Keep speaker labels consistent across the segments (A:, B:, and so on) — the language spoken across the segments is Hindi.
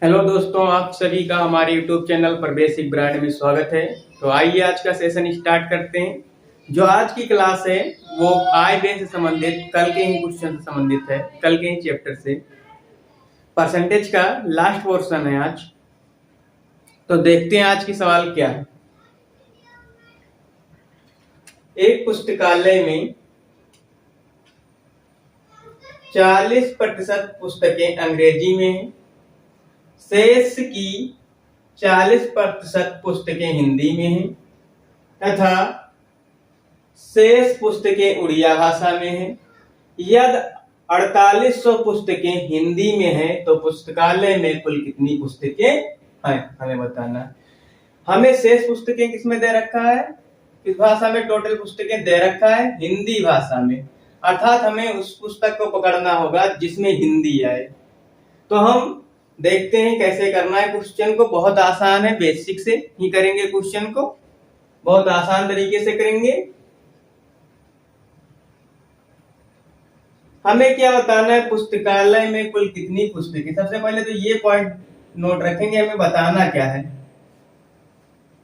A: हेलो दोस्तों, आप सभी का हमारे YouTube चैनल पर बेसिक ब्रांड में स्वागत है। तो आइए आज का सेशन स्टार्ट करते हैं। जो आज की क्लास है वो आय व्यय से संबंधित कल के ही क्वेश्चन से संबंधित है, कल के ही चैप्टर से। परसेंटेज का लास्ट पोर्शन है आज। तो देखते हैं आज की सवाल क्या है। एक पुस्तकालय में 40% पुस्तकें अंग्रेजी में हैं, शेष की 40% पुस्तकें हिंदी में हैं तथा शेष पुस्तकें उड़िया भाषा में हैं। यदि 4800 पुस्तकें हिंदी में हैं तो पुस्तकालय में कुल कितनी पुस्तकें हैं हमें बताना है। हमें शेष पुस्तकें किसमें दे रखा है, किस भाषा में टोटल पुस्तकें दे रखा है, हिंदी भाषा में। अर्थात हमें उस पुस्तक को पकड़ना होगा जिसमें हिंदी आए। तो हम देखते हैं कैसे करना है क्वेश्चन को। बहुत आसान है, बेसिक से ही करेंगे क्वेश्चन को, बहुत आसान तरीके से करेंगे। हमें क्या बताना है, पुस्तकालय में कुल कितनी पुस्तकें। सबसे पहले तो ये पॉइंट नोट रखेंगे, हमें बताना क्या है,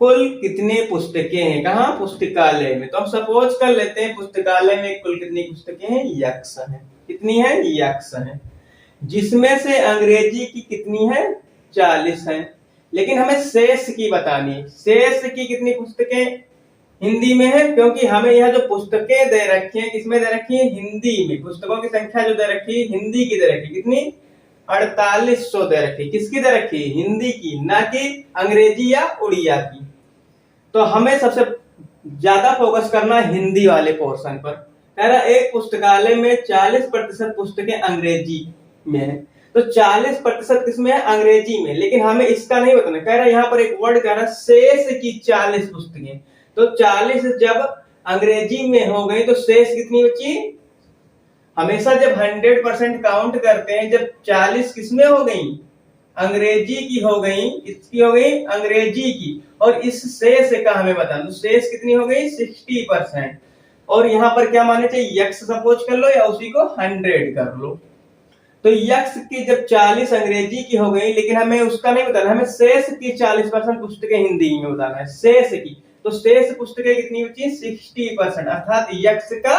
A: कुल कितनी पुस्तकें हैं। कहाँ, पुस्तकालय में। तो हम सपोज कर लेते हैं पुस्तकालय में कुल कितनी पुस्तकें हैं, यक्ष है। कितनी है, यक्ष है। जिसमें से अंग्रेजी की कितनी है, 40 है। लेकिन हमें शेष की बतानी है। शेष की कितनी पुस्तकें हिंदी में है, क्योंकि हमें यह जो पुस्तकें दे रखी हैं किसमें दे रखी है, हिंदी में। पुस्तकों की संख्या जो दे रखी है हिंदी की दे रखी है। कितनी, 4800 दे रखी। किसकी दे रखी है, हिंदी की, ना कि अंग्रेजी या उड़िया की। तो हमें सबसे ज्यादा फोकस करना है हिंदी वाले पोर्शन पर। कह रहा एक पुस्तकालय में 40% पुस्तकें अंग्रेजी में है, तो 40% किसमें है, अंग्रेजी में। लेकिन हमें इसका नहीं बताना। कह रहा यहाँ पर एक वर्ड कह रहा शेष की 40 पुस्तकें। तो 40 जब अंग्रेजी में हो गई तो शेष कितनी बची। हमेशा जब 100% काउंट करते हैं, जब 40 किसमें हो गई, अंग्रेजी की हो गई, किसकी हो गई, अंग्रेजी की। और इस शेष का हमें बताना, तो शेष कितनी हो गई, 60%। और यहाँ पर क्या माने चाहिए, यक्ष सपोज कर लो या उसी को 100 कर लो। तो यक्ष की जब 40 अंग्रेजी की हो गई, लेकिन हमें उसका नहीं बताना, हमें शेष की 40% पुस्तकें हिंदी में बताना है, शेष की। तो शेष पुस्तकें कितनी बची, 60%। अर्थात यक्ष का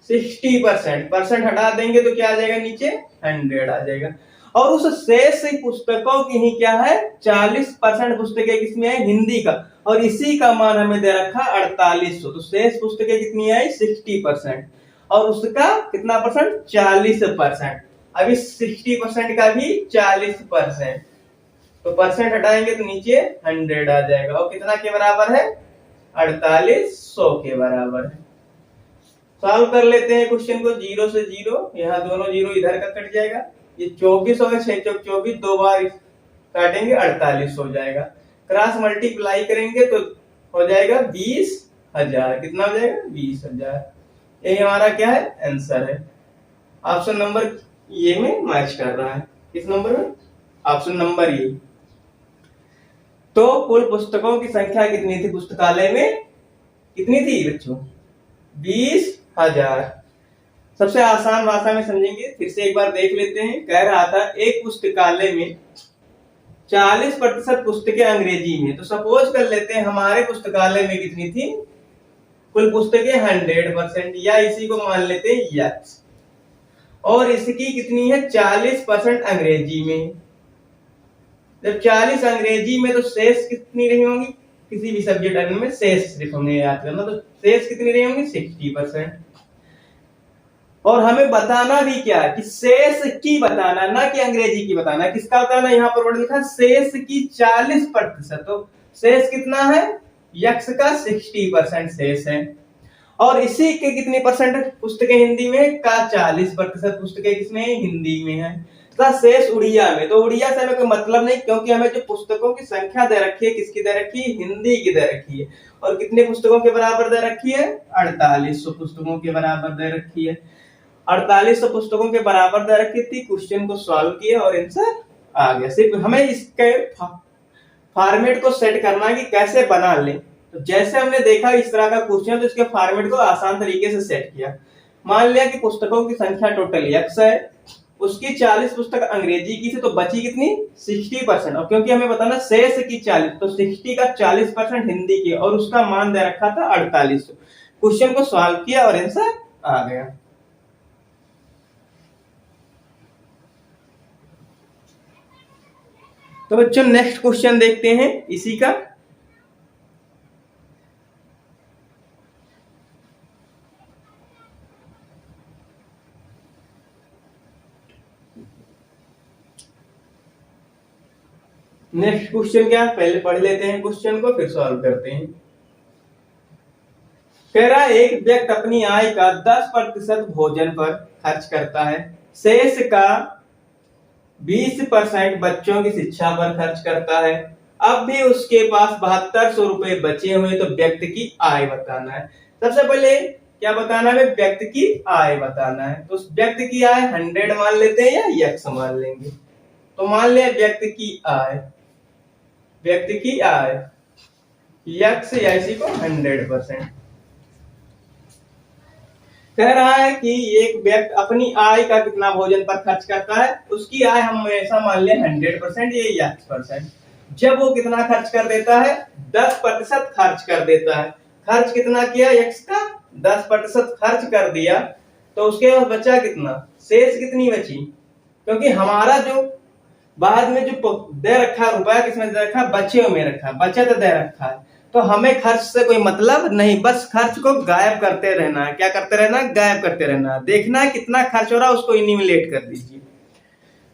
A: 60%। परसेंट हटा देंगे तो क्या आ जाएगा, नीचे 100 आ जाएगा। और उस शेष पुस्तकों की ही क्या है, 40% पुस्तकें किसमें है, हिंदी का। और इसी का मान हमें दे रखा 4800। तो शेष पुस्तकें कितनी आई, 60%। और उसका कितना परसेंट, 40%। अब इस 60% का भी 40%। तो परसेंट हटाएंगे तो नीचे 100 आ जाएगा। और कितना के बराबर है, 4800 के बराबर है। सॉल्व कर लेते हैं क्वेश्चन को। 0 से 0, यहाँ दोनों जीरो इधर का कट जाएगा। ये 24 होगा, 6 चौक 24, 2 बार काटेंगे 48 हो जाएगा। क्रॉस मल्टीप्लाई करेंगे तो हो जाएगा 20,000। कितना हो जाएगा, 20,000। ये हमारा क्या है, आंसर है। ऑप्शन नंबर ये में मैच कर रहा है। किस नंबर में, ऑप्शन नंबर ये। तो कुल पुस्तकों की संख्या कितनी थी पुस्तकालय में, कितनी थी बच्चों, 20,000। सबसे आसान भाषा में समझेंगे, फिर से एक बार देख लेते हैं। कह रहा था एक पुस्तकालय में 40% पुस्तकें अंग्रेजी में। तो सपोज कर लेते हैं हमारे पुस्तकालय में कितनी थी, कुल पुस्तकें 100%, या इसी को मान लेते हैं यक्ष। और इसकी कितनी है, 40% अंग्रेजी में। जब 40 अंग्रेजी में तो शेष कितनी रही होंगी, किसी भी सब्जेक्ट में शेष सिर्फ हमें याद करना। तो शेष कितनी रही होंगी, 60%। और हमें बताना भी क्या है, कि शेष की बताना, ना कि अंग्रेजी की बताना। किसका बताना, यहाँ पर वर्ड लिखा शेष की 40%। तो शेष कितना है, यक्ष का 60% शेष है। और इसी के कितनी परसेंट पुस्तकें हिंदी में का, 40% पुस्तकें किसमें, हिंदी में है। शेष उड़िया में। तो उड़िया से हमें कोई मतलब नहीं, क्योंकि हमें जो पुस्तकों की संख्या दे रखी है किसकी दे रखी है, हिंदी की दे रखी है। और कितने पुस्तकों के बराबर दे रखी है, 4800 पुस्तकों के बराबर दे रखी है। 4800 पुस्तकों के बराबर दे रखी थी। क्वेश्चन को सॉल्व किया और आंसर आ गया। सिर्फ हमें इसके फॉर्मेट को सेट करना है कि कैसे बना लें। तो जैसे हमने देखा इस तरह का क्वेश्चन, तो इसके फॉर्मेट को आसान तरीके से सेट किया। मान लिया कि पुस्तकों की संख्या टोटल x है, उसकी 40 पुस्तक अंग्रेजी की थी, तो बची कितनी 60%। और क्योंकि हमें बताना शेष की 40, तो 60 का 40% हिंदी की, और उसका मान दे रखा था 4800। क्वेश्चन को सॉल्व किया और आंसर आ गया। तो बच्चों नेक्स्ट क्वेश्चन देखते हैं इसी का। नेक्स्ट क्वेश्चन क्या, पहले पढ़ लेते हैं क्वेश्चन को फिर सॉल्व करते हैं। कह रहा है एक व्यक्ति अपनी आय का 10% भोजन पर खर्च करता है, शेष का 20% बच्चों की शिक्षा पर खर्च करता है, अब भी उसके पास 7200 रुपए बचे हुए, तो व्यक्ति की आय बताना है। सबसे पहले क्या बताना है, व्यक्ति की आय बताना है। तो उस व्यक्ति की आय 100 मान लेते हैं या यक्स मान लेंगे। तो मान लिया व्यक्ति की आय, व्यक्ति की आय यक्स या इसी को 100%। कह रहा है कि एक व्यक्ति अपनी आय का कितना भोजन पर खर्च करता है, उसकी आय हम हमेशा मान ले 100%, ये x%। जब वो कितना खर्च कर देता है, 10% खर्च कर देता है। खर्च कितना किया, x का 10% खर्च कर दिया, तो उसके बाद बचा कितना, शेष कितनी बची। क्योंकि हमारा जो बाद में जो दे रखा रुपया किसमें दे रखा, बचे में रखा, बचत दे रखा है, तो हमें खर्च से कोई मतलब नहीं, बस खर्च को गायब करते रहना है। क्या करते रहना है, गायब करते रहना है। देखना है कितना खर्च हो रहा है, उसको इनिमिनेट कर दीजिए।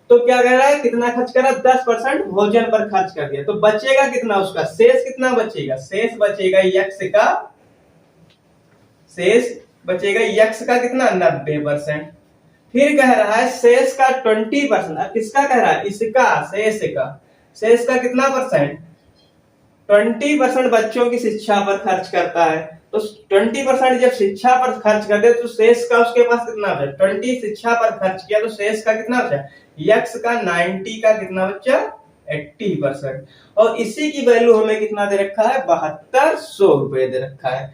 A: तो क्या कह रहा है, कितना खर्च करा, 10% भोजन पर खर्च कर दिया, तो बचेगा कितना, उसका शेष कितना बचेगा, शेष बचेगा यक्स का, शेष बचेगा यक्स का कितना 90%। फिर कह रहा है शेष का 20%, अब किसका कह रहा है, इसका, शेष का, शेष का कितना परसेंट, 20% बच्चों की शिक्षा पर खर्च करता है। तो 20% जब शिक्षा पर खर्च कर दे तो शेष का उसके पास कितना बचा, 20 शिक्षा पर खर्च किया तो शेष का कितना बचा, यक्स का 90 का कितना बचा 80%। और इसी की वैल्यू हमें कितना दे रखा है, 7200 रुपए दे रखा है।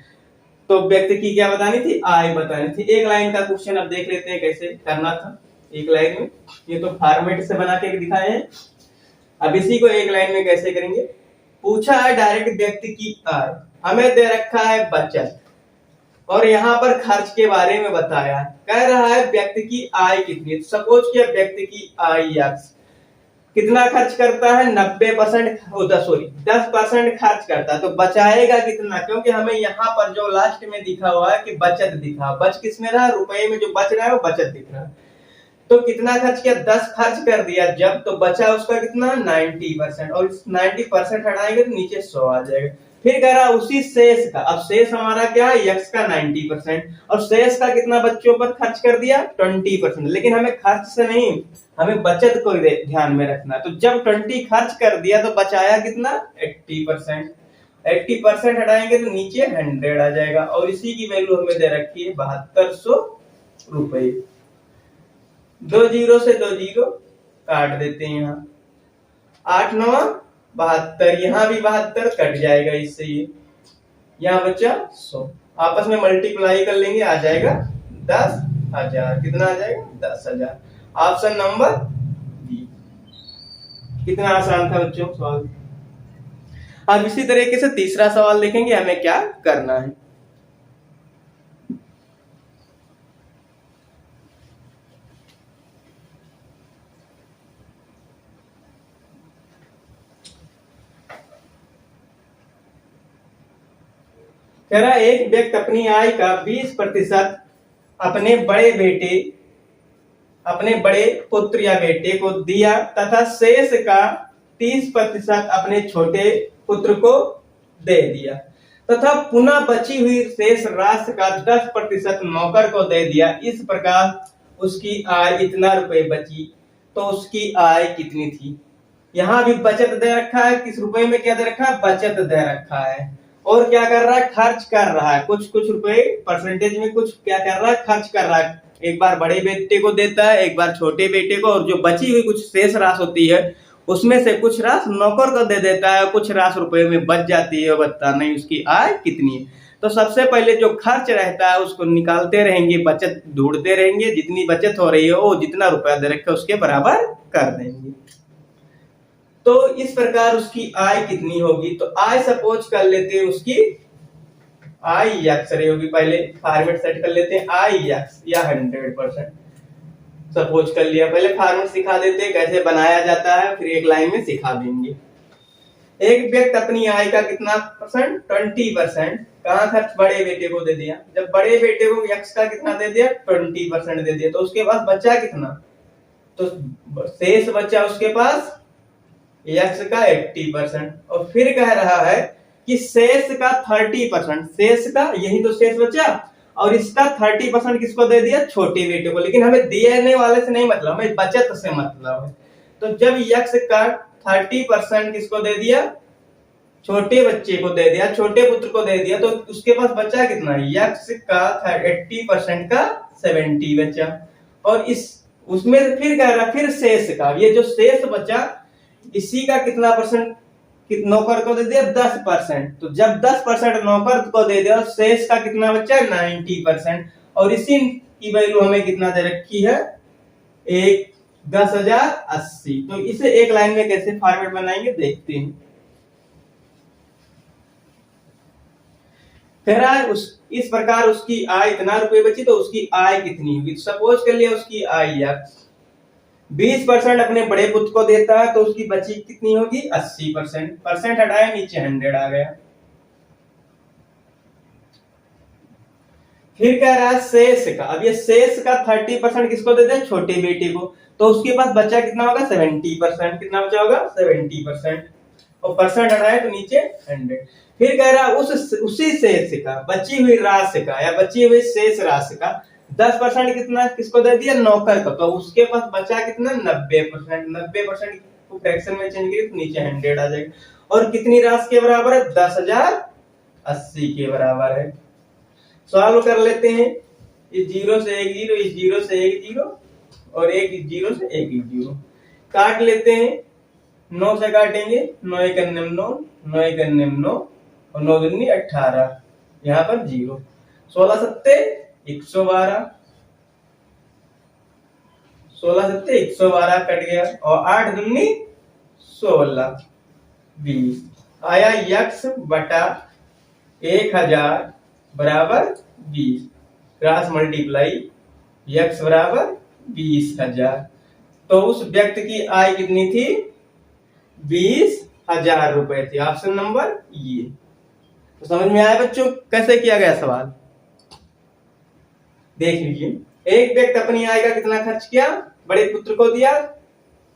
A: तो व्यक्ति की क्या बतानी थी, आय बतानी थी। एक लाइन का क्वेश्चन अब देख लेते हैं कैसे करना था एक लाइन में। ये तो फॉर्मेट से बना के दिखाए हैं, अब इसी को एक लाइन में कैसे करेंगे। पूछा है डायरेक्ट व्यक्ति की आय, हमें दे रखा है बचत, और यहाँ पर खर्च के बारे में बताया, कह रहा है व्यक्ति की आय कितनी। सपोज किया व्यक्ति की आय यक्स, कितना खर्च करता है, 90%, 10% खर्च करता है, तो बचाएगा कितना। क्योंकि हमें यहाँ पर जो लास्ट में दिखा हुआ है कि बचत दिखा, बच किसमें रहा, रुपए में जो बच रहा है वो बचत दिख रहा है। तो कितना खर्च किया, 10 खर्च कर दिया जब, तो बचा उसका कितना 90%, और 90% हटाएंगे तो नीचे 100 आ जाएगा। फिर कह रहा उसी शेष का, अब शेष हमारा क्या है, यक्स का 90%, और शेष का कितना बच्चों पर खर्च कर दिया 20%। लेकिन हमें खर्च से नहीं, हमें बचत को ध्यान में रखना। तो जब 20 खर्च कर दिया तो बचाया कितना 80%, 80% हटाएंगे तो नीचे 100 आ जाएगा, और इसी की वैल्यू हमें दे रखी है 7200 रुपए। 2 जीरो से 2 जीरो काट देते हैं, यहाँ 8 9 72, यहाँ भी 72 कट जाएगा इससे, ये यहाँ बचा 100, आपस में मल्टीप्लाई कर लेंगे, आ जाएगा 10,000। कितना आ जाएगा 10,000। Option number B. कितना आसान था बच्चों सवाल। अब इसी तरीके से तीसरा सवाल देखेंगे हमें क्या करना है। कह रहा एक व्यक्ति अपनी आय का 20% अपने बड़े पुत्र या बेटे को दिया, तथा शेष का 30% अपने छोटे पुत्र को दे दिया, तथा पुनः बची हुई शेष राशि का 10% नौकर को दे दिया। इस प्रकार उसकी आय इतना रुपए बची, तो उसकी आय कितनी थी। यहाँ भी बचत दे रखा है, किस रुपए में क्या दे रखा है, बचत दे रखा है। और क्या कर रहा है, खर्च कर रहा है, कुछ कुछ रुपए परसेंटेज में कुछ क्या कर रहा है, खर्च कर रहा है। एक बार बड़े बेटे को देता है, एक बार छोटे बेटे को, और जो बची हुई कुछ शेष राशि होती है उसमें से कुछ राशि नौकर को दे देता है, कुछ राशि रुपए में बच जाती है। बता नहीं उसकी आय कितनी है। तो सबसे पहले जो खर्च रहता है उसको निकालते रहेंगे, बचत ढूंढते रहेंगे, जितनी बचत हो रही है वो जितना रुपया दे रखे उसके बराबर कर देंगे। तो इस प्रकार उसकी आय कितनी होगी, तो आय सपोज कर लेते हैं उसकी आई एक्स रही होगी, पहले फॉर्मेट सेट कर लेते हैं आई एक्स या 100% सपोज कर लिया। पहले फॉर्मेट सिखा देते हैं कैसे बनाया जाता है, फिर एक लाइन में सिखा देंगे। एक व्यक्ति अपनी आय का कितना परसेंट 20% कहाँ खर्च बड़े बेटे को दे दिया। जब बड़े बेटे को एक्स का कितना दे दिया 20% दे दिया, तो उसके पास बचा कितना, तो शेष बचा उसके पास एक्स का 80%। और फिर कह रहा है कि शेष का 30%, शेष का यही तो शेष बचा और इसका 30% किसको दे दिया, छोटे बेटे को। लेकिन हमें देने वाले से नहीं मतलब, हमें बचत से मतलब है। तो जब एक्स का 30% किसको दे दिया, छोटे बच्चे को दे दिया, छोटे पुत्र को दे दिया, तो उसके पास बचा कितना, एक्स का 80% का 70 बचा। और इस उसमें फिर कह रहा फिर शेष का, ये जो शेष बचा इसी का कितना परसेंट नौकर को दे दिया 10%। तो जब 10% नौकर को दे दिया, शेष का कितना बचा 90%। और इसी की वैल्यू हमें कितना दे रखी है, 10,080। तो इसे एक लाइन में कैसे फॉर्मेट बनाएंगे देखते हैं। कह रहा है इस प्रकार उसकी आय इतना रुपए बची, तो उसकी आय कितनी होगी। सपोज कर लिया उसकी आय एक्स 20% अपने बड़े पुत्र को देता है, तो उसकी बची कितनी होगी 80%। परसेंट हटाए नीचे 100 आ गया। फिर कह रहा है शेष का, अब ये शेष का 30% किसको दे दे, छोटे बेटे को, तो उसके पास बचा कितना होगा 70%। कितना बचा होगा 70%। और परसेंट हटाए तो नीचे 100। फिर कह रहा है उसी शेष का, बची हुई राशि का या बची हुई शेष राशि का 10% कितना किसको दे दिया, नौकर को, तो उसके पास बचा कितना 90%। 90% को फ्रैक्शन में चेंज करिए तो नीचे 100 आ जाएगा। और कितनी राशि के बराबर है, 10,080 के बराबर है। सॉल्व कर लेते हैं। इस 0 से 1 0, इस 0 से 1 0 और एक 0 से 1 0 काट लेते हैं। 9 से काटेंगे, 9 1 9, 9 1 9 और 9 दूनी 18, यहाँ पर 0। 16 सत्ते 112, 16 सत्ते 112 कट गया और 8 दूनी 16 20 आया यक्स बटा 1000 बराबर 20। क्रॉस मल्टीप्लाई यक्स बराबर 20,000। तो उस व्यक्ति की आय कितनी थी 20,000 रुपए थी। ऑप्शन नंबर ये। तो समझ में आया बच्चों कैसे किया गया सवाल, देख लीजिए। एक व्यक्ति अपनी आय का कितना खर्च किया, बड़े पुत्र को दिया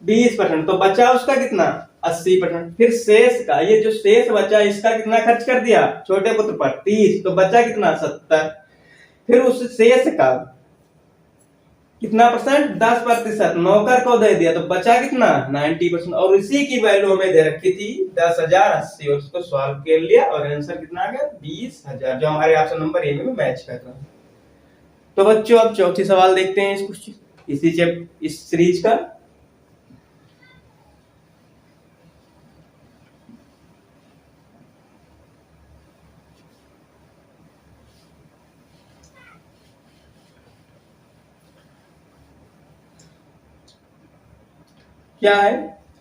A: 20%, तो बचा उसका कितना 80%। फिर शेष का, ये जो शेष बचा इसका कितना खर्च कर दिया छोटे पुत्र पर 30, तो बचा कितना 70। फिर उस शेष का कितना परसेंट 10% नौकर को दे दिया, तो बचा कितना 90%। और इसी की वैल्यू हमें दे रखी थी 10,080 और उसको सॉल्व कर लिया और आंसर कितना आ गया 20,000, जो हमारे ऑप्शन नंबर ए में मैच कर रहा है। तो बच्चों अब चौथी सवाल देखते हैं इस सीरीज का। क्या है,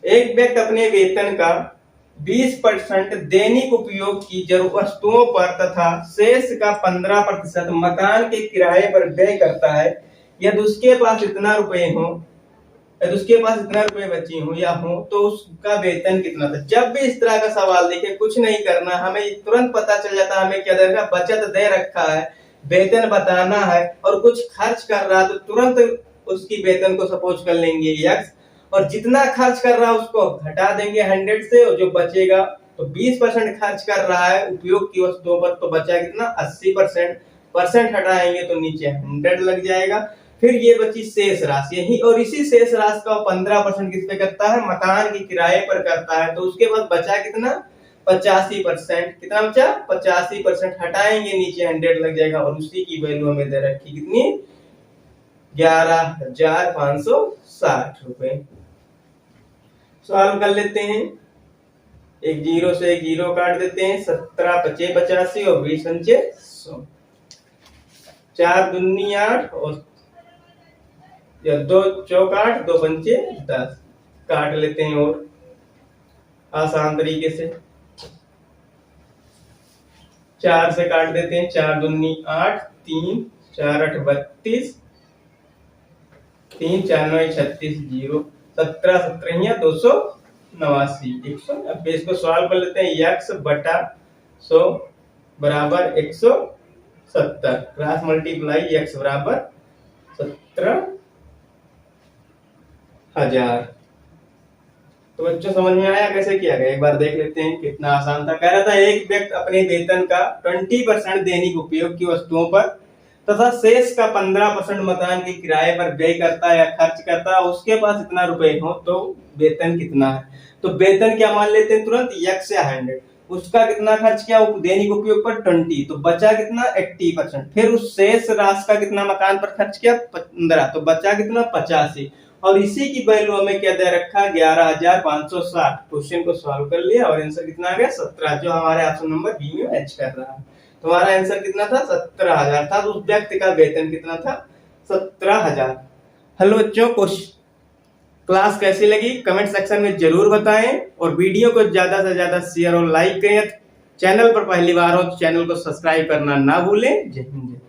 A: एक व्यक्ति अपने वेतन का 20% दैनिक उपयोग की जरूरत वस्तुओं पर तथा शेष का 15% मकान के किराए पर व्यय करता है। यदि उसके पास इतना रुपए हो, यदि उसके पास इतना रुपए बची हो या हो, तो उसका वेतन कितना था। जब भी इस तरह का सवाल देखे कुछ नहीं करना, हमें तुरंत पता चल जाता है हमें क्या दे रखा, बचत दे रखा है, वेतन बताना है और कुछ खर्च कर रहा है, तो तुरंत उसकी वेतन को सपोज कर लेंगे यक्स, और जितना खर्च कर रहा है उसको घटा देंगे 100 से, और जो बचेगा तो 20% खर्च कर रहा है उपयोग की वस्तुओं पर, तो बचा कितना 80%। परसेंट हटाएंगे तो नीचे 100 लग जाएगा। फिर ये बची शेष राशि यही, और इसी शेष राशि का 15% किस पे करता है, मकान के किराए पर करता है, तो उसके बाद बचा कितना 85%। कितना बचा 85%, हटाएंगे नीचे 100 लग जाएगा और उसी की वैल्यू हमें दे रखी कितनी 11,560 रुपए। सॉल्व कर लेते हैं। एक जीरो से एक जीरो काट देते हैं, 17 पचे 85 और 20 पंचे 100। 4 दूनी 8 और या 2 चौक 8, 2 पंचे 10 काट लेते हैं और आसान तरीके से 4 से काट देते हैं। 4 दूनी 8, 3 4 8 32, 3 4 9 36, 0 17 17 289 100। अब इसको सॉल्व कर लेते हैं। x बटा 100 बराबर 170, क्रॉस मल्टीप्लाई x बराबर 17,000। तो बच्चों समझ में आया कैसे किया गया? एक बार देख लेते हैं, कितना आसान था। कह रहा था एक व्यक्ति अपने वेतन का 20% दैनिक उपयोग की वस्तुओं पर तथा शेष का 15% मकान के किराए पर व्यय करता है या खर्च करता है, उसके पास इतना रुपए हो तो वेतन कितना है। तो वेतन क्या मान लेते हैं तुरंत, x या 100। उसका कितना खर्च किया दैनिक उपयोग पर 20, तो बचा कितना 80%। फिर उस शेष राशि का कितना मकान पर खर्च किया 15, तो बचा कितना 85। और इसी की वैल्यू हमें क्या दे रखा 11,560। क्वेश्चन को सॉल्व कर लिया और आंसर कितना आ गया 17, जो हमारे ऑप्शन नंबर बी में मैच कर रहा है। तुम्हारा आंसर कितना था 17,000 था। तो उस व्यक्ति का वेतन कितना था 17,000। हेलो बच्चों, क्लास कैसी लगी कमेंट सेक्शन में जरूर बताएं और वीडियो को ज्यादा से ज्यादा शेयर और लाइक करें। चैनल पर पहली बार हो तो चैनल को सब्सक्राइब करना ना भूलें। जय हिंद।